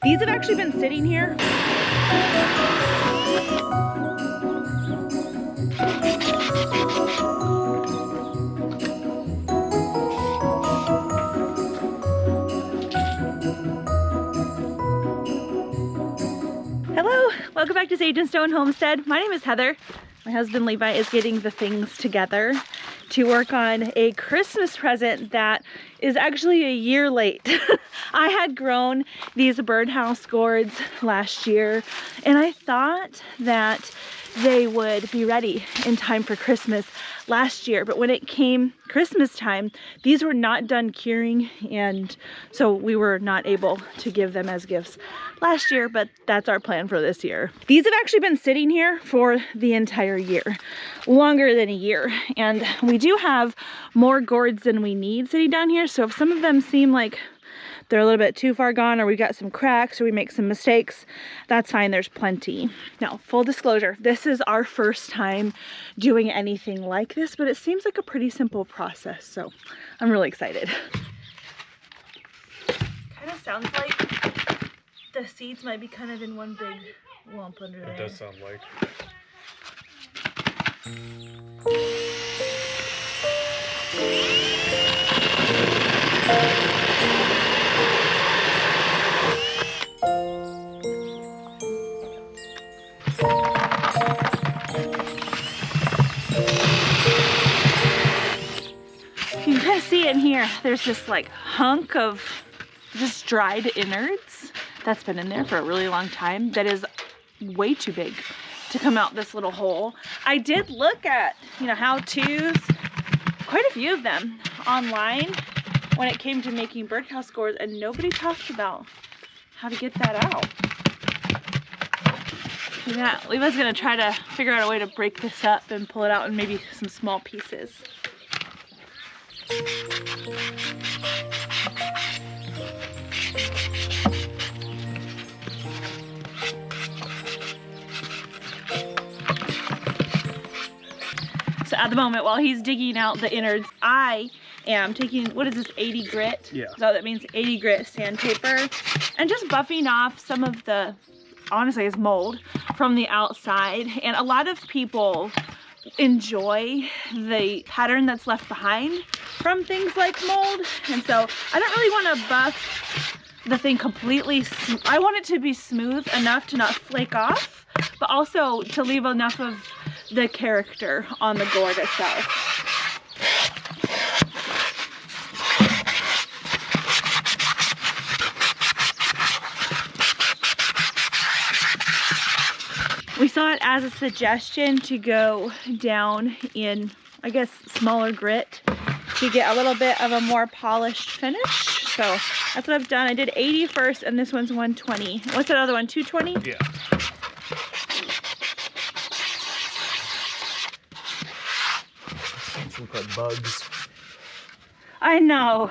These have actually been sitting here. Hello, welcome back to Sage and Stone Homestead. My name is Heather. My husband Levi is getting the things together to work on a Christmas present that is actually a year late. I had grown these Birdhouse gourds last year and I thought that they would be ready in time for Christmas last year, but when it came Christmas time, these were not done curing, and so we were not able to give them as gifts last year, but that's our plan for this year. These have actually been sitting here for the entire year, longer than a year, and we do have more gourds than we need sitting down here, so if some of them seem like they're a little bit too far gone, or we got some cracks, or we make some mistakes, that's fine, there's plenty. Now, full disclosure, this is our first time doing anything like this, but it seems like a pretty simple process, so I'm really excited. Kind of sounds like the seeds might be kind of in one big lump under there. It does sound like. You can see in here, there's this like hunk of just dried innards that's been in there for a really long time that is way too big to come out this little hole. I did look at, how-tos, quite a few of them online when it came to making birdhouse gourds, and nobody talked about how to get that out. Yeah, Levi's gonna try to figure out a way to break this up and pull it out in maybe some small pieces. So at the moment, while he's digging out the innards, I am taking, what is this, 80 grit? Yeah. So that means 80 grit sandpaper, and just buffing off some of the, honestly, it's mold from the outside. And a lot of people enjoy the pattern that's left behind from things like mold, and so I don't really want to buff the thing completely. I want it to be smooth enough to not flake off, but also to leave enough of the character on the gourd itself. We saw it as a suggestion to go down in, I guess, smaller grit to get a little bit of a more polished finish. So that's what I've done. I did 80 first, and this one's 120. What's that other one, 220? Yeah. These look like bugs. I know.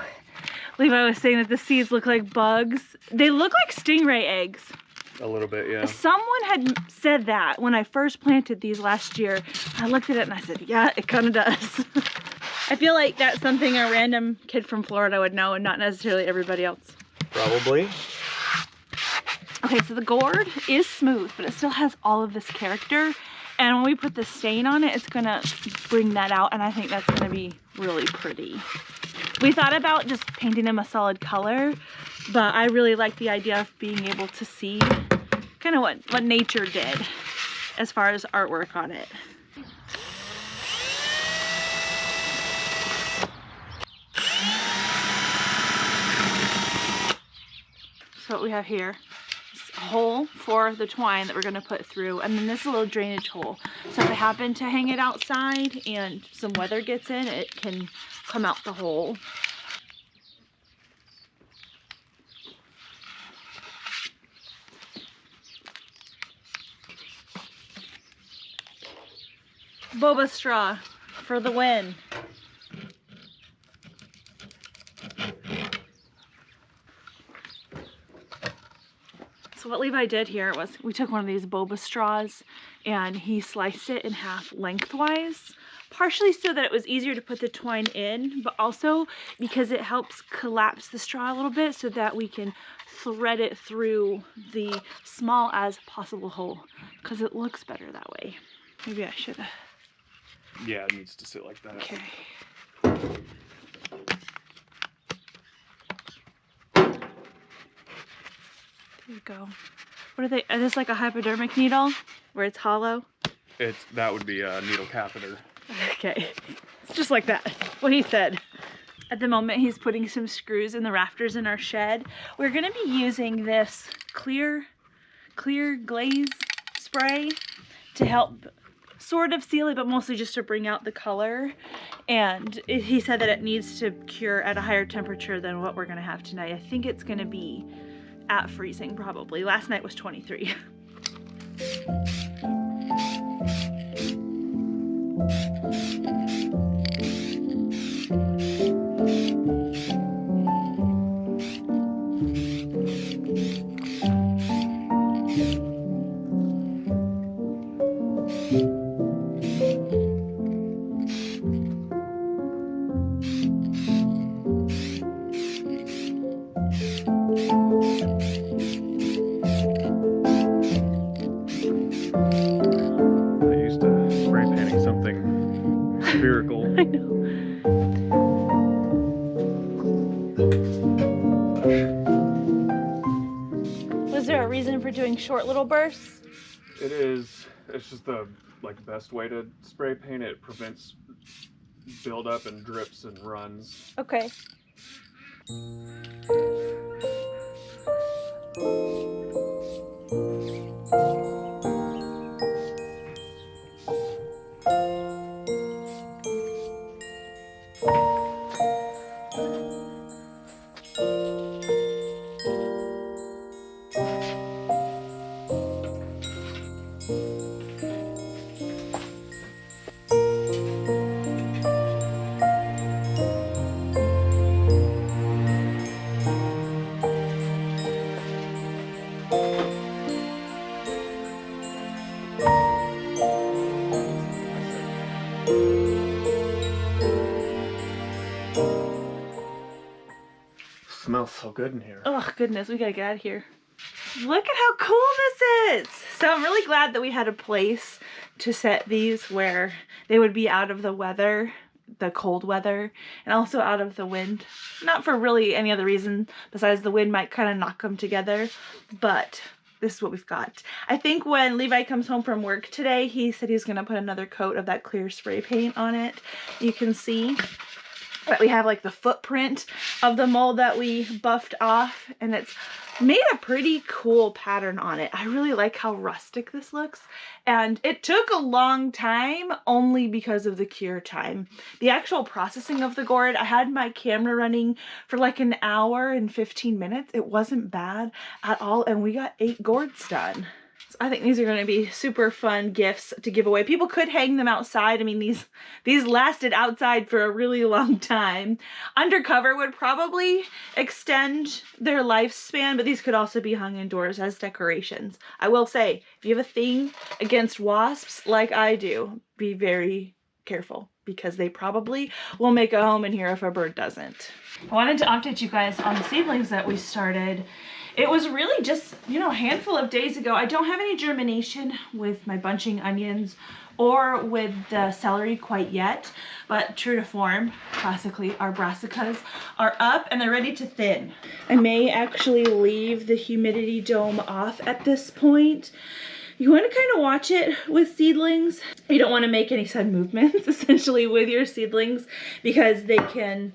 Levi was saying that the seeds look like bugs. They look like stingray eggs. A little bit, yeah. Someone had said that when I first planted these last year. I looked at it and I said, yeah, it kind of does. I feel like that's something a random kid from Florida would know and not necessarily everybody else. Probably. Okay, so the gourd is smooth, but it still has all of this character. And when we put the stain on it, it's gonna bring that out, and I think that's gonna be really pretty. We thought about just painting them a solid color, but I really like the idea of being able to see kind of what nature did as far as artwork on it. So what we have here is a hole for the twine that we're going to put through, and then this little drainage hole. So if I happen to hang it outside and some weather gets in, it can come out the hole. Boba straw for the win. So what Levi did here was we took one of these boba straws and he sliced it in half lengthwise partially so that it was easier to put the twine in, but also because it helps collapse the straw a little bit so that we can thread it through the small as possible hole, because it looks better that way. Maybe I should have. Yeah, it needs to sit like that. Okay. There you go. What are they? Is this like a hypodermic needle where it's hollow? That would be a needle catheter. Okay. It's just like that. What he said. At the moment, he's putting some screws in the rafters in our shed. We're going to be using this clear glaze spray to help sort of seal it, but mostly just to bring out the color. And he said that it needs to cure at a higher temperature than what we're going to have tonight. I think it's going to be at freezing probably. Last night was 23. Spherical. I know. Was there a reason for doing short little bursts? It is. It's just the best way to spray paint. It prevents buildup and drips and runs. Okay. Smells so good in here. Oh goodness, we gotta get out of here. Look at how cool this is. So I'm really glad that we had a place to set these where they would be out of the weather, the cold weather, and also out of the wind. Not for really any other reason besides the wind might kind of knock them together, but this is what we've got. I think when Levi comes home from work today, he said he's gonna put another coat of that clear spray paint on it. You can see that we have like the footprint of the mold that we buffed off, and it's made a pretty cool pattern on it. I really like how rustic this looks, and it took a long time only because of the cure time. The actual processing of the gourd, I had my camera running for like an hour and 15 minutes. It wasn't bad at all, and we got 8 gourds done. So I think these are going to be super fun gifts to give away. People could hang them outside. I mean, these lasted outside for a really long time. Undercover would probably extend their lifespan, but these could also be hung indoors as decorations. I will say, if you have a thing against wasps like I do, be very careful, because they probably will make a home in here if a bird doesn't. I wanted to update you guys on the seedlings that we started. It was really just, a handful of days ago. I don't have any germination with my bunching onions or with the celery quite yet, but true to form, classically, our brassicas are up and they're ready to thin. I may actually leave the humidity dome off at this point. You want to kind of watch it with seedlings. You don't want to make any sudden movements, essentially, with your seedlings, because they can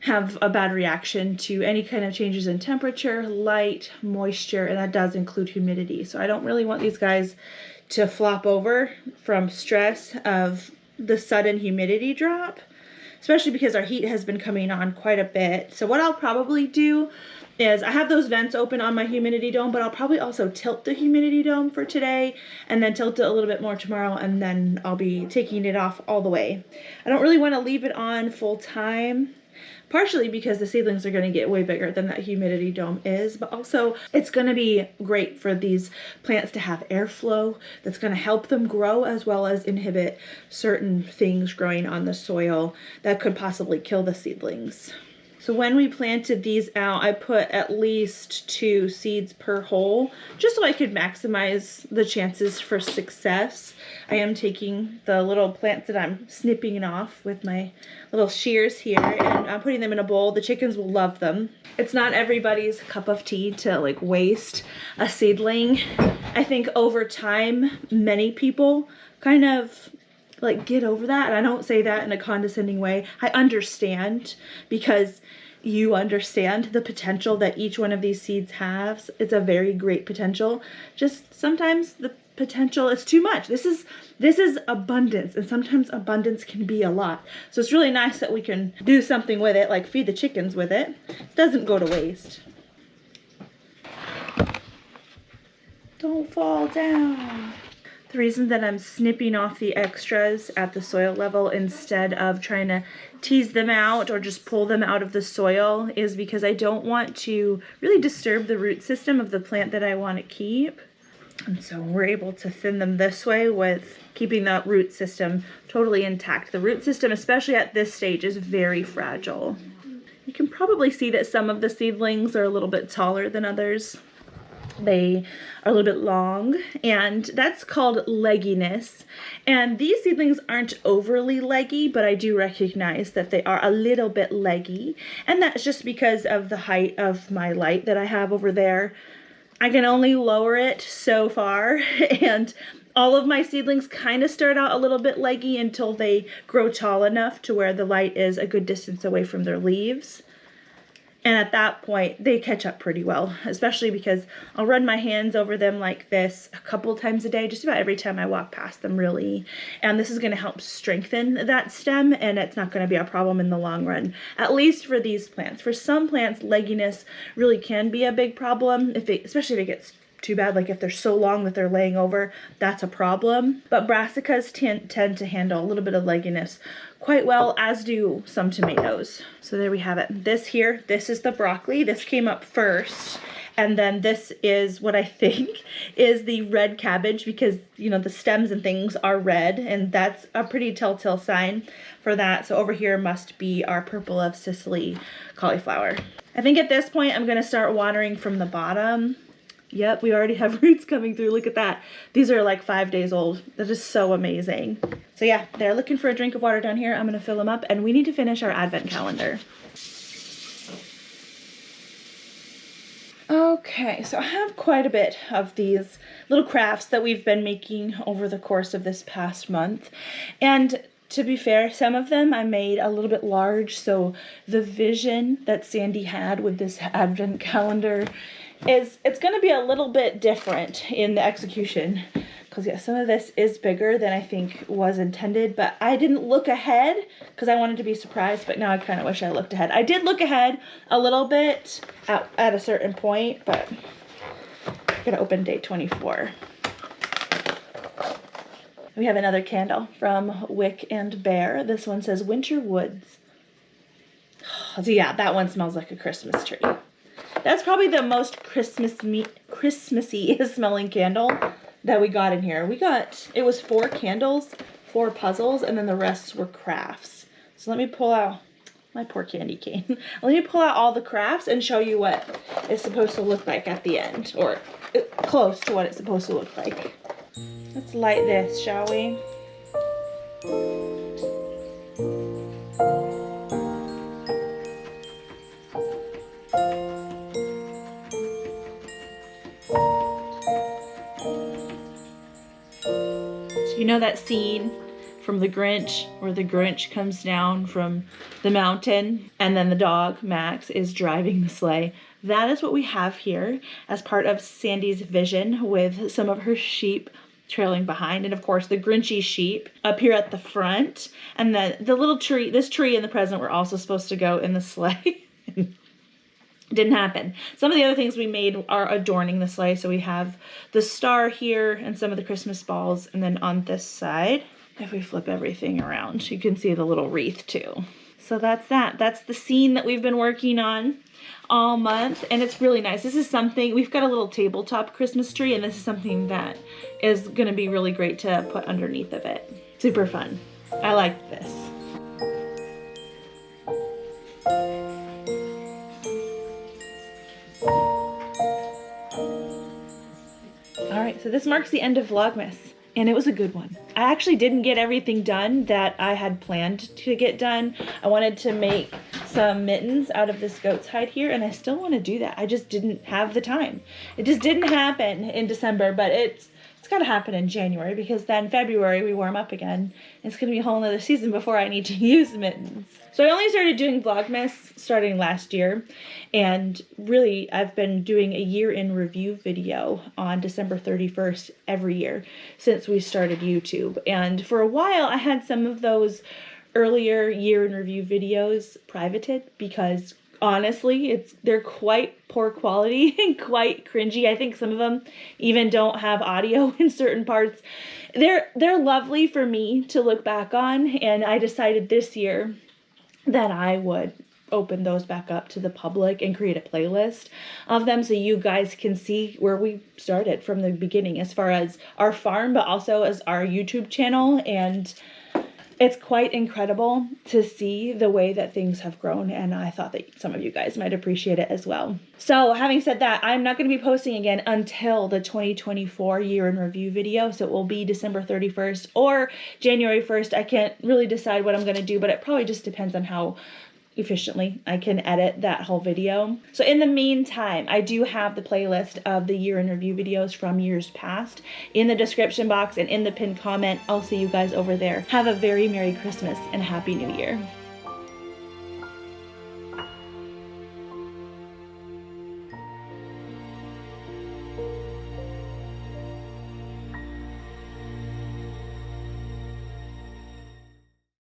have a bad reaction to any kind of changes in temperature, light, moisture, and that does include humidity. So I don't really want these guys to flop over from stress of the sudden humidity drop, especially because our heat has been coming on quite a bit. So what I'll probably do is, I have those vents open on my humidity dome, but I'll probably also tilt the humidity dome for today and then tilt it a little bit more tomorrow, and then I'll be taking it off all the way. I don't really want to leave it on full time, partially because the seedlings are going to get way bigger than that humidity dome is, but also it's going to be great for these plants to have airflow that's going to help them grow, as well as inhibit certain things growing on the soil that could possibly kill the seedlings. So when we planted these out, I put at least 2 seeds per hole, just so I could maximize the chances for success. I am taking the little plants that I'm snipping off with my little shears here, and I'm putting them in a bowl. The chickens will love them. It's not everybody's cup of tea to like waste a seedling. I think over time, many people kind of like get over that, and I don't say that in a condescending way. I understand, because you understand the potential that each one of these seeds has. It's a very great potential. Just sometimes the potential is too much. This is abundance, and sometimes abundance can be a lot. So it's really nice that we can do something with it, like feed the chickens with it. It doesn't go to waste. Don't fall down. The reason that I'm snipping off the extras at the soil level instead of trying to tease them out or just pull them out of the soil is because I don't want to really disturb the root system of the plant that I want to keep. And so we're able to thin them this way with keeping that root system totally intact. The root system, especially at this stage, is very fragile. You can probably see that some of the seedlings are a little bit taller than others. They are a little bit long, and that's called legginess. And these seedlings aren't overly leggy, but I do recognize that they are a little bit leggy. And that's just because of the height of my light that I have over there. I can only lower it so far, and all of my seedlings kind of start out a little bit leggy until they grow tall enough to where the light is a good distance away from their leaves. And at that point, they catch up pretty well, especially because I'll run my hands over them like this a couple times a day, just about every time I walk past them, really. And this is going to help strengthen that stem, and it's not going to be a problem in the long run, at least for these plants. For some plants, legginess really can be a big problem, especially if it gets too bad, like if they're so long that they're laying over, that's a problem. But brassicas tend to handle a little bit of legginess quite well, as do some tomatoes. So there we have it. This is the broccoli. This came up first. And then this is what I think is the red cabbage, because, you know, the stems and things are red, and that's a pretty telltale sign for that. So over here must be our purple of Sicily cauliflower. I think at this point I'm going to start watering from the bottom. Yep, we already have roots coming through. Look at that. These are like 5 days old. That is so amazing. So yeah, they're looking for a drink of water down here. I'm going to fill them up, and we need to finish our advent calendar. Okay, so I have quite a bit of these little crafts that we've been making over the course of this past month. And to be fair, some of them I made a little bit large, so the vision that Sandy had with this advent calendar it's going to be a little bit different in the execution, because yeah, some of this is bigger than I think was intended, but I didn't look ahead because I wanted to be surprised, but now I kind of wish I looked ahead. I did look ahead a little bit at a certain point, but I'm going to open day 24. We have another candle from Wick and Bear. This one says Winter Woods. So yeah, that one smells like a Christmas tree. That's probably the most Christmassy smelling candle that we got in here. It was 4 candles, 4 puzzles, and then the rest were crafts. So let me pull out, my poor candy cane. Let me pull out all the crafts and show you what it's supposed to look like at the end, or close to what it's supposed to look like. Let's light this, shall we? You know that scene from The Grinch where the Grinch comes down from the mountain and then the dog, Max, is driving the sleigh? That is what we have here as part of Sandy's vision, with some of her sheep trailing behind, and of course the Grinchy sheep up here at the front, and then the little tree, this tree and the present were also supposed to go in the sleigh. Didn't happen. Some of the other things we made are adorning the sleigh. So we have the star here and some of the Christmas balls. And then on this side, if we flip everything around, you can see the little wreath too. So that's that. That's the scene that we've been working on all month, and it's really nice. This is something, we've got a little tabletop Christmas tree, and this is something that is going to be really great to put underneath of it. Super fun. I like this. All right, so this marks the end of Vlogmas, and it was a good one. I actually didn't get everything done that I had planned to get done. I wanted to make some mittens out of this goat's hide here, and I still want to do that. I just didn't have the time. It just didn't happen in December, but it's got to happen in January, because then February we warm up again. It's going to be a whole nother season before I need to use mittens. So I only started doing Vlogmas starting last year, and really I've been doing a year in review video on December 31st every year since we started YouTube. And for a while I had some of those earlier year in review videos privated because honestly they're quite poor quality and quite cringy. I think some of them even don't have audio in certain parts. They're lovely for me to look back on, and I decided this year that I would open those back up to the public and create a playlist of them so you guys can see where we started from the beginning as far as our farm, but also as our YouTube channel. And it's quite incredible to see the way that things have grown, and I thought that some of you guys might appreciate it as well. So having said that, I'm not going to be posting again until the 2024 year in review video, so it will be December 31st or January 1st. I can't really decide what I'm going to do, but it probably just depends on how efficiently I can edit that whole video. So in the meantime, I do have the playlist of the year in review videos from years past in the description box and in the pinned comment. I'll see you guys over there. Have a very Merry Christmas and Happy New Year.